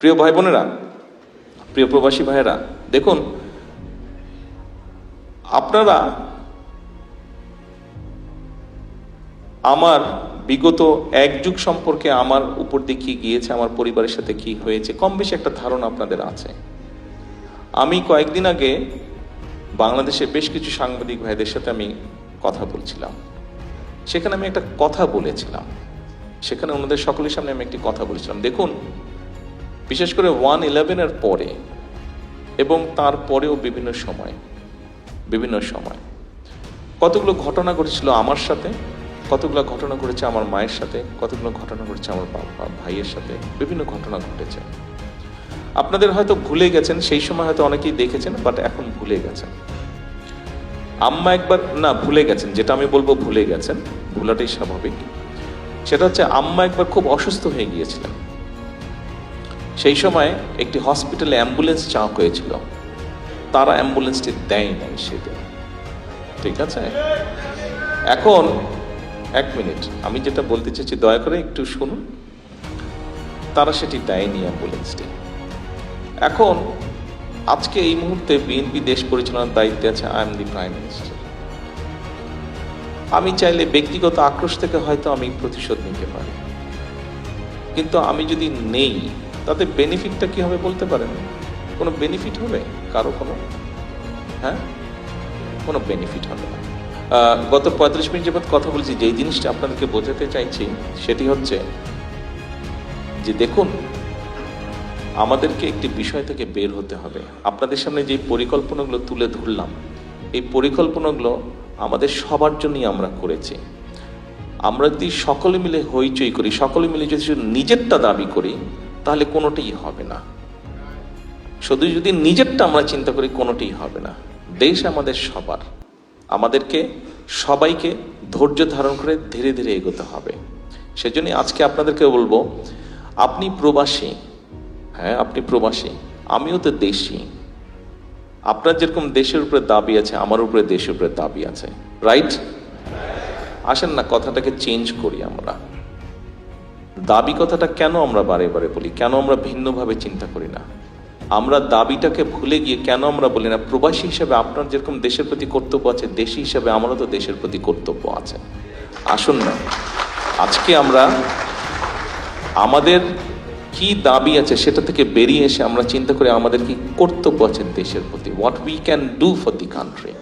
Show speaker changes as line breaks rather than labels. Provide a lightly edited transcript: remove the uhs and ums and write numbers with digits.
প্রিয় ভাই বোনেরা, প্রিয় প্রবাসী ভাইয়েরা, দেখুন, আপনারা আমার বিগত এক যুগ সম্পর্কে আমার উপর দিয়ে কি গিয়েছে, আমার পরিবারের সাথে কি হয়েছে, কম বেশি একটা ধারণা আপনাদের আছে। আমি কয়েকদিন আগে বাংলাদেশে বেশ কিছু সাংবাদিক ভাইদের সাথে আমি কথা বলছিলাম। সেখানে আমি একটা কথা বলেছিলাম, সেখানে ওনাদের সকলের সামনে আমি একটি কথা বলেছিলাম। দেখুন, বিশেষ করে 1/11-এর পরে এবং তারপরেও বিভিন্ন সময় কতগুলো ঘটনা ঘটেছিল আমার সাথে, কতগুলো ঘটনা ঘটেছে আমার মায়ের সাথে, কতগুলো ঘটনা ঘটেছে আমার বাবা ভাইয়ের সাথে, বিভিন্ন ঘটনা ঘটেছে। আপনাদের হয়তো ভুলে গেছেন, সেই সময় হয়তো অনেকেই দেখেছেন, বাট এখন ভুলে গেছেন। আম্মা একবার না ভুলে গেছেন, যেটা আমি বলবো ভুলে গেছেন, ভুলাটাই স্বাভাবিক। সেটা হচ্ছে আম্মা একবার খুব অসুস্থ হয়ে গিয়েছিলেন। সেই সময় একটি হসপিটালে অ্যাম্বুলেন্স চাওয়া হয়েছিল, তারা অ্যাম্বুলেন্সটি দেয় নাই সেদিন, ঠিক আছে? এখন এক মিনিট, আমি যেটা বলতে চাইছি দয়া করে একটু শুনুন। তারা সেটি দেয়নি অ্যাম্বুলেন্সটি। এখন আজকে এই মুহূর্তে বিএনপি দেশ পরিচালনার দায়িত্বে আছে, I am the prime minister. আমি চাইলে ব্যক্তিগত আক্রোশ থেকে হয়তো আমি প্রতিশোধ নিতে পারি, কিন্তু আমি যদি নেই তাতে বেনিফিটটা কি হবে বলতে পারেন? কোনো বেনিফিট হবে কারো? কোনো বেনিফিট হবে না। গত 35 মিনিট যাবত কথা বলছি, যেই জিনিসটা আপনাদেরকে বোঝাতে চাইছি সেটি হচ্ছে যে দেখুন, আমাদেরকে একটি বিষয় থেকে বের হতে হবে। আপনাদের সামনে যে পরিকল্পনাগুলো তুলে ধরলাম, এই পরিকল্পনাগুলো আমাদের সবার জন্যই আমরা করেছি। আমরা যদি সকলে মিলে হইচই করি, সকলে মিলে যদি শুধু নিজেরটা দাবি করি, তাহলে কোনোটাই হবে না। শুধু যদি নিজেরটা আমরা চিন্তা করি, কোনোটাই হবে না। দেশ আমাদের সবার, আমাদেরকে সবাইকে ধৈর্য ধারণ করে ধীরে ধীরে এগোতে হবে। সেজন্য আজকে আপনাদেরকে বলবো, আপনি প্রবাসী, হ্যাঁ আপনি প্রবাসী, আমিও তো দেশি। আপনার যেরকম দেশের উপরে দাবি আছে, আমার উপরে দেশের উপরে দাবি আছে, রাইট? আসেন না কথাটাকে চেঞ্জ করি আমরা। দাবি কথাটা কেন আমরা বারে বারে বলি, কেন আমরা ভিন্নভাবে চিন্তা করি না? আমরা দাবিটাকে ভুলে গিয়ে কেন আমরা বলি না, প্রবাসী হিসেবে আপনার যেরকম দেশের প্রতি কর্তব্য আছে, দেশি হিসেবে আমারও তো দেশের প্রতি কর্তব্য আছে। আসুন না আজকে আমরা আমাদের কি দাবি আছে সেটা থেকে বেরিয়ে এসে আমরা চিন্তা করি আমাদের কি কর্তব্য আছে দেশের প্রতি, what we can do for the country.